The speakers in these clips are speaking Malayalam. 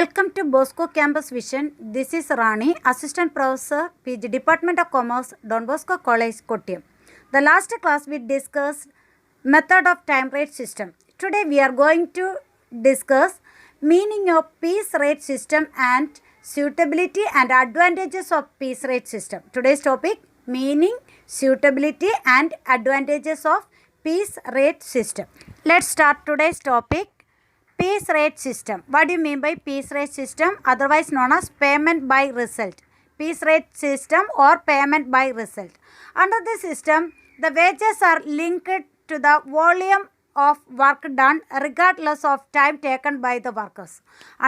Welcome to Bosco Campus Vision. This is Rani, Assistant Professor, PG Department of Commerce, Don Bosco College, Kottayam. The last class we discussed method of time rate system. Today we are going to discuss meaning of piece rate system and suitability and advantages of piece rate system. Today's topic, meaning, suitability and advantages of piece rate system. Let's start today's topic. Piece rate system. What do you mean by piece rate system? Otherwise known as payment by result. Piece rate system or payment by result. Under this system, the wages are linked to the volume of work done regardless of time taken by the workers.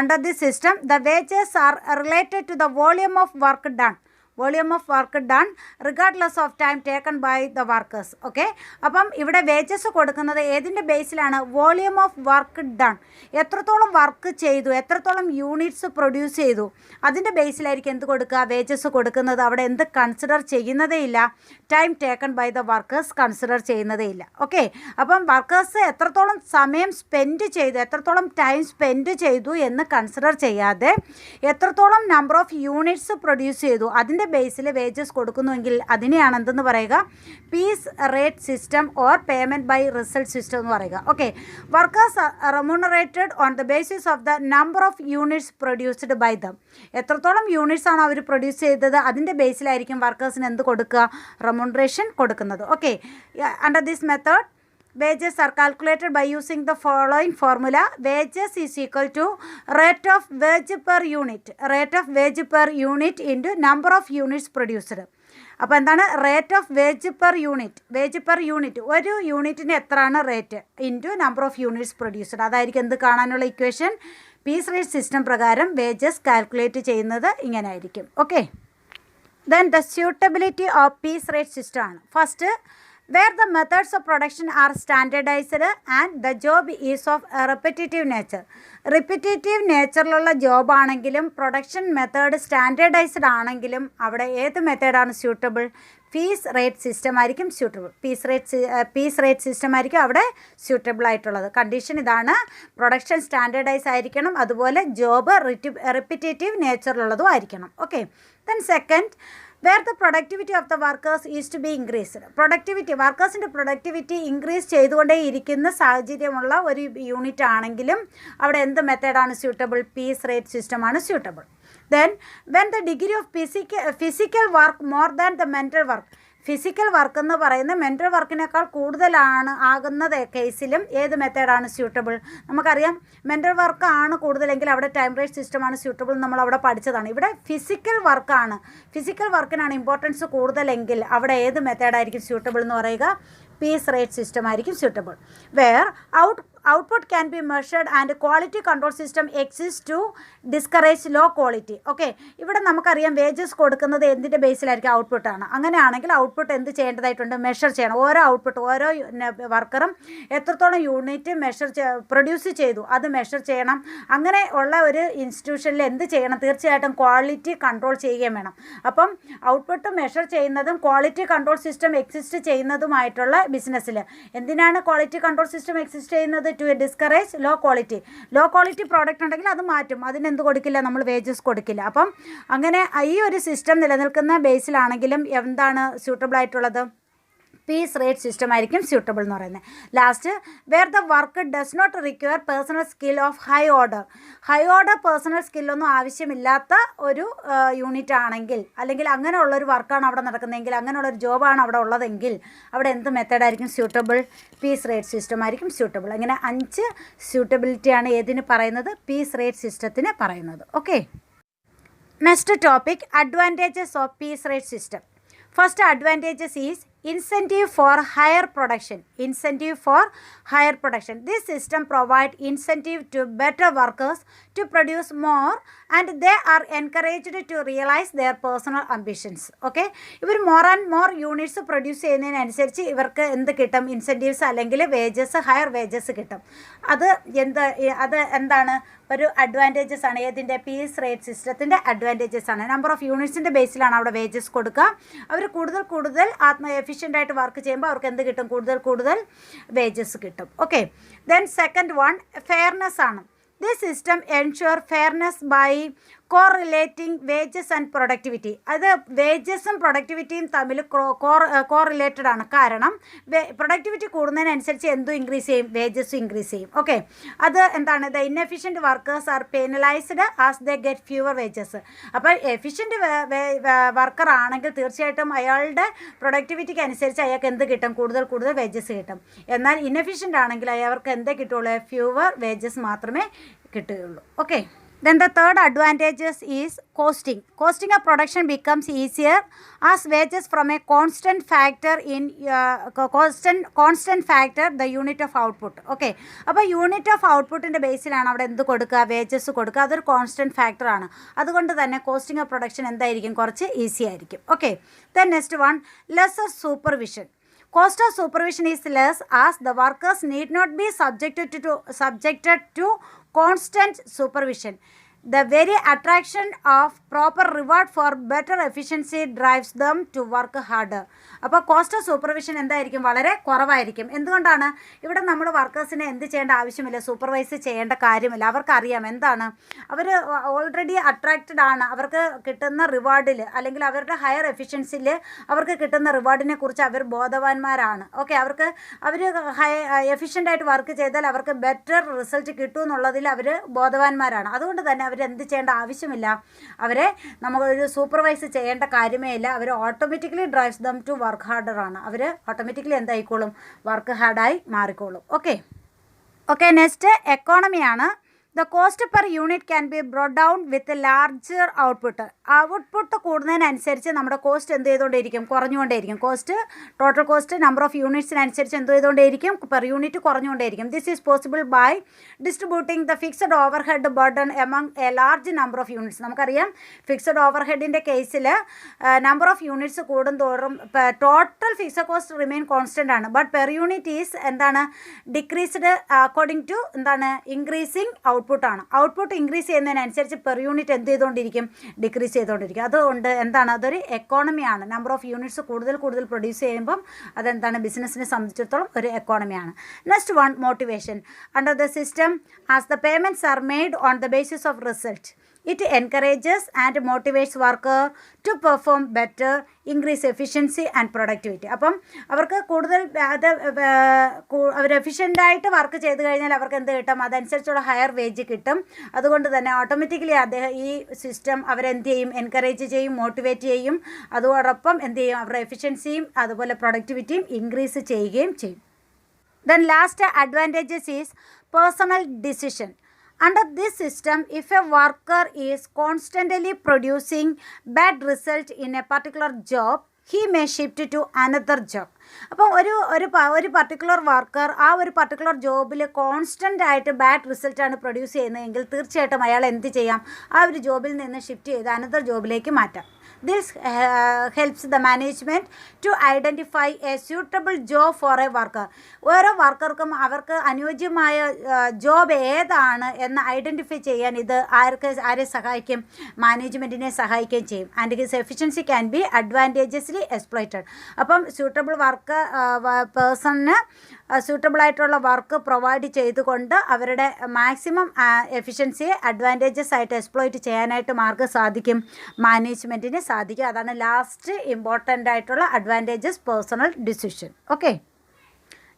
Under this system, the wages are related to the volume of work done. Volume of work done regardless of time taken by the workers. Okay. അപ്പം ഇവിടെ വേജസ് കൊടുക്കുന്നത് ഏതിൻ്റെ ബേസിലാണ്? Volume of work done. എത്രത്തോളം വർക്ക് ചെയ്തു, എത്രത്തോളം യൂണിറ്റ്സ് പ്രൊഡ്യൂസ് ചെയ്തു, അതിൻ്റെ ബേസിലായിരിക്കും എന്ത് കൊടുക്കുക? വേജസ് കൊടുക്കുന്നത്. അവിടെ എന്ത് കൺസിഡർ ചെയ്യുന്നതേ ഇല്ല? Time taken by the workers consider ചെയ്യുന്നതേ ഇല്ല. ഓക്കെ. അപ്പം വർക്കേഴ്സ് എത്രത്തോളം സമയം സ്പെൻഡ് ചെയ്തു, എത്രത്തോളം ടൈം സ്പെൻഡ് ചെയ്തു എന്ന് കൺസിഡർ ചെയ്യാതെ എത്രത്തോളം നമ്പർ ഓഫ് യൂണിറ്റ്സ് പ്രൊഡ്യൂസ് ചെയ്തു അതിൻ്റെ ബേസിൽ വേജസ് കൊടുക്കുന്നുവെങ്കിൽ അതിനെയാണ് എന്തെന്ന് പറയുക? Piece rate system or payment by result system എന്ന് പറയുക. Okay. Workers remunerated on the basis of the number of units produced by them. എത്രത്തോളം യൂണിറ്റ്സ് ആണ് അവർ പ്രൊഡ്യൂസ് ചെയ്തത് അതിൻ്റെ ബേസിലായിരിക്കും വർക്കേഴ്സിന് എന്ത് കൊടുക്കുക? റെമ്യൂണറേഷൻ കൊടുക്കുന്നത്. Okay. Under this method wages are calculated by using the following formula. Wages is equal to rate of wage per unit. Rate of wage per unit into number of units produced. അപ്പോൾ എന്താണ്? Rate of wage per unit. Wage per unit, ഒരു യൂണിറ്റിന് എത്രയാണ് rate into number of units produced. അതായിരിക്കും എന്ത് കാണാനുള്ള ഇക്വേഷൻ? പീസ് റേറ്റ് സിസ്റ്റം പ്രകാരം വേജസ് കാൽക്കുലേറ്റ് ചെയ്യുന്നത് ഇങ്ങനെ ആയിരിക്കും. Okay. Then the suitability of piece rate system ആണ്. First, where the methods of production are standardized and the job is of a repetitive nature. Repetitive നേച്ചറിലുള്ള ജോബ് ആണെങ്കിലും പ്രൊഡക്ഷൻ മെത്തേഡ് സ്റ്റാൻഡേർഡൈസ്ഡ് ആണെങ്കിലും അവിടെ ഏത് മെത്തേഡാണ് സ്യൂട്ടബിൾ? പീസ് റേറ്റ് സിസ്റ്റം ആയിരിക്കും സ്യൂട്ടബിൾ. പീസ് റേറ്റ് സിസ്റ്റം ആയിരിക്കും അവിടെ സ്യൂട്ടബിൾ ആയിട്ടുള്ളത്. കണ്ടീഷൻ ഇതാണ്, പ്രൊഡക്ഷൻ സ്റ്റാൻഡേർഡൈസ് ആയിരിക്കണം, അതുപോലെ ജോബ് റിപ്പിറ്റേറ്റീവ് നേച്ചറിലുള്ളതും ആയിരിക്കണം. Okay. Then second, where the productivity of the workers is to be increased. Productivity, വർക്കേഴ്സിൻ്റെ പ്രൊഡക്ടിവിറ്റി ഇൻക്രീസ് ചെയ്തുകൊണ്ടേ ഇരിക്കുന്ന സാഹചര്യമുള്ള ഒരു യൂണിറ്റ് ആണെങ്കിലും അവിടെ എന്ത് മെത്തേഡാണ് സ്യൂട്ടബിൾ? പീസ് റേറ്റ് സിസ്റ്റമാണ് suitable. Then when the degree of physical work more than the mental work. Physical work എന്ന് പറയുന്നത് മെൻ്റൽ വർക്കിനേക്കാൾ കൂടുതലാണ് ആകുന്ന കേസിലും ഏത് മെത്തേഡാണ് സ്യൂട്ടബിൾ? നമുക്കറിയാം മെൻ്റൽ വർക്ക് ആണ് കൂടുതലെങ്കിൽ അവിടെ ടൈം റേറ്റ് സിസ്റ്റമാണ് സ്യൂട്ടബിൾ. നമ്മൾ അവിടെ പഠിച്ചതാണ്. ഇവിടെ ഫിസിക്കൽ വർക്കാണ്, ഫിസിക്കൽ വർക്കിനാണ് ഇമ്പോർട്ടൻസ് കൂടുതലെങ്കിൽ അവിടെ ഏത് മെത്തേഡായിരിക്കും സ്യൂട്ടബിൾ എന്ന് പറയുക? പീസ് റേറ്റ് സിസ്റ്റം ആയിരിക്കും suitable. Where output can be measured and quality control system exists to discourage low quality. Okay. ഇവിടെ നമുക്കറിയാം വേജസ് കൊടുക്കുന്നത് എന്തിൻ്റെ ബേസിലായിരിക്കും? ഔട്ട്പുട്ടാണ്. അങ്ങനെയാണെങ്കിൽ ഔട്ട്പുട്ട് എന്ത് ചെയ്യേണ്ടതായിട്ടുണ്ട്? മെഷർ ചെയ്യണം. ഓരോ ഔട്ട്പുട്ട്, ഓരോ വർക്കറും എത്രത്തോളം യൂണിറ്റ് പ്രൊഡ്യൂസ് ചെയ്തു അത് മെഷർ ചെയ്യണം. അങ്ങനെ ഉള്ള ഒരു ഇൻസ്റ്റിറ്റ്യൂഷനിൽ എന്ത് ചെയ്യണം? തീർച്ചയായിട്ടും ക്വാളിറ്റി കൺട്രോൾ ചെയ്യുകയും വേണം. അപ്പം ഔട്ട്പുട്ട് മെഷർ ചെയ്യുന്നതും ക്വാളിറ്റി കൺട്രോൾ സിസ്റ്റം എക്സിസ്റ്റ് ചെയ്യുന്നതുമായിട്ടുള്ള ബിസിനസ്സിൽ എന്തിനാണ് ക്വാളിറ്റി കൺട്രോൾ സിസ്റ്റം എക്സിസ്റ്റ് ചെയ്യുന്നത്? To discourage low quality. Low quality product ഉണ്ടെങ്കിൽ അത് മാറ്റും. അതിനെന്ത് കൊടുക്കില്ല? നമ്മൾ വേജസ് കൊടുക്കില്ല. അപ്പം അങ്ങനെ ഈ ഒരു സിസ്റ്റം നിലനിൽക്കുന്ന ബേസിലാണെങ്കിലും എന്താണ് സ്യൂട്ടബിൾ ആയിട്ടുള്ളത്? പീസ് റേറ്റ് സിസ്റ്റം ആയിരിക്കും സ്യൂട്ടബിൾ എന്ന് പറയുന്നത്. Last, where the work does not require personal skill of high order. High order personal സ്കില്ലൊന്നും ആവശ്യമില്ലാത്ത ഒരു യൂണിറ്റ് ആണെങ്കിൽ, അല്ലെങ്കിൽ അങ്ങനെയുള്ളൊരു വർക്കാണ് അവിടെ നടക്കുന്നതെങ്കിൽ, അങ്ങനെയുള്ളൊരു ജോബാണ് അവിടെ ഉള്ളതെങ്കിൽ അവിടെ എന്ത് മെത്തേഡായിരിക്കും സ്യൂട്ടബിൾ? പീസ് റേറ്റ് സിസ്റ്റം ആയിരിക്കും സ്യൂട്ടബിൾ. അങ്ങനെ 5 സ്യൂട്ടബിലിറ്റിയാണ് ഏതിന് പറയുന്നത്? പീസ് റേറ്റ് സിസ്റ്റത്തിന് പറയുന്നത്. Okay. Next topic, advantages of piece rate system. First advantages is incentive for higher production. Incentive for higher production. This system provides incentive to better workers to produce more and they are encouraged to realize their personal ambitions. Okay. ഇവർ more and more units produce ചെയ്യുന്നതിനനുസരിച്ച് ഇവർക്ക് എന്ത് കിട്ടും? ഇൻസെൻറ്റീവ്സ് അല്ലെങ്കിൽ വേജസ്, ഹയർ വേജസ് കിട്ടും. അത് എന്താണ്? ഒരു അഡ്വാൻറ്റേജസ് ആണ്. ഏതിൻ്റെ? പീസ് റേറ്റ് സിസ്റ്റത്തിൻ്റെ അഡ്വാൻറ്റേജസ് ആണ്. നമ്പർ ഓഫ് യൂണിറ്റ്സിൻ്റെ ബേസിലാണ് അവിടെ വേജസ് കൊടുക്കുക. അവർ കൂടുതൽ എഫിഷ്യൻ്റ് ആയിട്ട് വർക്ക് ചെയ്യുമ്പോൾ അവർക്ക് എന്ത് കിട്ടും? കൂടുതൽ വേജസ് കിട്ടും. Okay. Then second one, fairness ആണ്. This system ensure fairness by correlating wages and productivity. അത് വേജസും പ്രൊഡക്ടിവിറ്റിയും തമ്മിൽ കോറിലേറ്റഡ് ആണ്. കാരണം പ്രൊഡക്ടിവിറ്റി കൂടുന്നതിനനുസരിച്ച് എന്തും ഇൻക്രീസ് ചെയ്യും, വേജസും ഇൻക്രീസ് ചെയ്യും. ഓക്കെ, അത് എന്താണ്, the inefficient workers are penalised as they get fewer wages. അപ്പോൾ എഫിഷ്യൻറ്റ് വർക്കർ ആണെങ്കിൽ തീർച്ചയായിട്ടും അയാളുടെ പ്രൊഡക്ടിവിറ്റിക്ക് അനുസരിച്ച് അയാൾക്ക് എന്ത് കിട്ടും, കൂടുതൽ വേജസ് കിട്ടും. എന്നാൽ ഇൻഎഫിഷ്യൻ്റ് ആണെങ്കിൽ അവർക്ക് എന്തേ കിട്ടുള്ളൂ, ഫ്യൂവർ വേജസ് മാത്രമേ കിട്ടുകയുള്ളൂ. Okay, then the third advantages is costing. Costing of production becomes easier as wages from a constant factor in constant factor the unit of output. Okay, അപ്പോൾ യൂണിറ്റ് ഓഫ് ഔട്ട്പുട്ടിൻ്റെ ബേസിലാണ് അവിടെ എന്ത് കൊടുക്കുക, വേജസ് കൊടുക്കുക. അതൊരു കോൺസ്റ്റൻറ്റ് ഫാക്ടറാണ്. അതുകൊണ്ട് തന്നെ കോസ്റ്റിംഗ് ഓഫ് പ്രൊഡക്ഷൻ എന്തായിരിക്കും, കുറച്ച് ഈസി ആയിരിക്കും. Okay, then next one, lesser supervision. Cost of supervision is less as the workers need not be subjected to constant supervision. The very attraction of proper reward for better efficiency drives them to work harder. അപ്പോൾ കോസ്റ്റ് ഓഫ് സൂപ്പർവിഷൻ എന്തായിരിക്കും, വളരെ കുറവായിരിക്കും. എന്തുകൊണ്ടാണ്, ഇവിടെ നമ്മൾ വർക്കേഴ്സിനെ എന്ത് ചെയ്യേണ്ട ആവശ്യമില്ല, സൂപ്പർവൈസ് ചെയ്യേണ്ട കാര്യമില്ല. അവർക്കറിയാം എന്താണ്, അവർ ഓൾറെഡി അട്രാക്റ്റഡ് ആണ്. അവർക്ക് കിട്ടുന്ന റിവാർഡിൽ അല്ലെങ്കിൽ അവരുടെ ഹയർ എഫിഷ്യൻസിയിൽ അവർക്ക് കിട്ടുന്ന റിവാർഡിനെ കുറിച്ച് അവർ ബോധവാന്മാരാണ്. ഓക്കെ, അവർ എഫിഷ്യൻ്റായിട്ട് വർക്ക് ചെയ്താൽ അവർക്ക് ബെറ്റർ റിസൾട്ട് കിട്ടും എന്നുള്ളതിൽ അവർ ബോധവാന്മാരാണ്. അതുകൊണ്ട് തന്നെ അവരെന്ത് ചെയ്യേണ്ട ആവശ്യമില്ല, അവരെ നമ്മളൊരു സൂപ്പർവൈസ് ചെയ്യേണ്ട കാര്യമേ ഇല്ല. അവർ automatically drives them to work harder ആണ്. അവർ ഓട്ടോമാറ്റിക്കലി എന്തായിക്കോളും, വർക്ക് ഹാർഡായി മാറിക്കോളും. ഓക്കെ, നെക്സ്റ്റ് എക്കോണമിയാണ്. The cost per unit can be brought down with a larger output. Output കൂടുന്നതിനനുസരിച്ച് നമ്മുടെ കോസ്റ്റ് എന്ത് ചെയ്തുകൊണ്ടേയിരിക്കും, കുറഞ്ഞുകൊണ്ടേയിരിക്കും. ടോട്ടൽ കോസ്റ്റ് നമ്പർ ഓഫ് യൂണിറ്റ്സിനനുസരിച്ച് എന്ത് ചെയ്തുകൊണ്ടേയിരിക്കും, പെർ യൂണിറ്റ് കുറഞ്ഞുകൊണ്ടേയിരിക്കും. This is possible by distributing the fixed overhead burden among a large number of units. നമുക്കറിയാം ഫിക്സഡ് ഓവർ ഹെഡിൻ്റെ കേസിൽ നമ്പർ ഓഫ് യൂണിറ്റ്സ് കൂടുന്തോറും total fixed cost remain constant ആണ്. ബട്ട് പെർ യൂണിറ്റ് ഈസ് എന്താണ്, ഡിക്രീസ്ഡ് അക്കോർഡിംഗ് ടു എന്താണ്, ഇൻക്രീസിങ് ഔട്ട്പുട്ടാണ്. ഔട്ട്പുട്ട് ഇൻക്രീസ് ചെയ്യുന്നതിനനുസരിച്ച് പെർ യൂണിറ്റ് എന്ത് ചെയ്തുകൊണ്ടിരിക്കും, ഡിക്രീസ് ചെയ്തുകൊണ്ടിരിക്കും. അതുകൊണ്ട് എന്താണ്, അതൊരു എക്കോണമിയാണ്. നമ്പർ ഓഫ് യൂണിറ്റ്സ് കൂടുതൽ പ്രൊഡ്യൂസ് ചെയ്യുമ്പം അതെന്താണ്, ബിസിനസ്സിനെ സംബന്ധിച്ചിടത്തോളം ഒരു എക്കോണമിയാണ്. Next one, motivation. Under the system as the payments are made on the basis of result, it encourages and motivates worker to perform better, increase efficiency and productivity. അപ്പം അവർക്ക് കൂടുതൽ അവർ എഫിഷ്യൻ്റായിട്ട് വർക്ക് ചെയ്ത് കഴിഞ്ഞാൽ അവർക്ക് എന്ത് കിട്ടും, അതനുസരിച്ചുള്ള ഹയർ വേജ് കിട്ടും. അതുകൊണ്ട് തന്നെ ഓട്ടോമാറ്റിക്കലി ഈ സിസ്റ്റം അവരെന്ത് ചെയ്യും, എൻകറേജ് ചെയ്യും, മോട്ടിവേറ്റ് ചെയ്യും. അതോടൊപ്പം എന്ത് ചെയ്യും, അവരുടെ എഫിഷ്യൻസിയും അതുപോലെ പ്രൊഡക്ടിവിറ്റിയും ഇൻക്രീസ് ചെയ്യുകയും ചെയ്യും. Then last advantages is personal decision. Under this system, if a worker is constantly producing bad result in a particular job, he may shift to another job. അപ്പോൾ ഒരു പർട്ടിക്കുലർ വർക്കർ ആ ഒരു പർട്ടിക്കുലർ ജോബിൽ കോൺസ്റ്റൻ്റ് ആയിട്ട് ബാഡ് റിസൾട്ടാണ് പ്രൊഡ്യൂസ് ചെയ്യുന്നതെങ്കിൽ തീർച്ചയായിട്ടും അയാൾ എന്ത് ചെയ്യാം, ആ ഒരു ജോബിൽ നിന്ന് ഷിഫ്റ്റ് ചെയ്ത് അനദർ ജോബിലേക്ക് മാറ്റാം. This helps the management to identify a suitable job for a worker. ഓരോ വർക്കർക്കും അവർക്ക് അനുയോജ്യമായ ജോബ് ഏതാണ് എന്ന് ഐഡൻറ്റിഫൈ ചെയ്യാൻ ഇത് ആരെ സഹായിക്കും, മാനേജ്മെൻറ്റിനെ സഹായിക്കുകയും ചെയ്യും. And his efficiency can be advantageously exploited. അപ്പം സ്യൂട്ടബിൾ പേഴ്സണിന് സ്യൂട്ടബിളായിട്ടുള്ള വർക്ക് പ്രൊവൈഡ് ചെയ്തുകൊണ്ട് അവരുടെ മാക്സിമം എഫിഷ്യൻസിയെ അഡ്വാൻറ്റേജസ് ആയിട്ട് എക്സ്പ്ലോയിറ്റ് ചെയ്യാനായിട്ട് സാധിക്കും, മാനേജ്മെൻറ്റിന് സാധിക്കും. അതാണ് ലാസ്റ്റ് ഇമ്പോർട്ടൻ്റ് ആയിട്ടുള്ള advantages personal decision. Okay,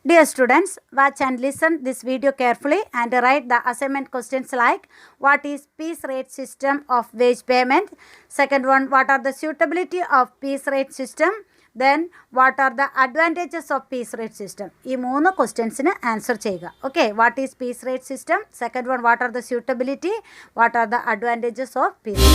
dear students, watch and listen this video carefully and write the assignment questions like what is piece rate system of wage payment, second one what are the suitability of piece rate system, then what are the advantages of piece rate system. ഈ 3 ക്വസ്റ്റ്യൻസിന് ആൻസർ ചെയ്യുക. Okay, what is piece rate system, second one what are the suitability, what are the advantages of piece.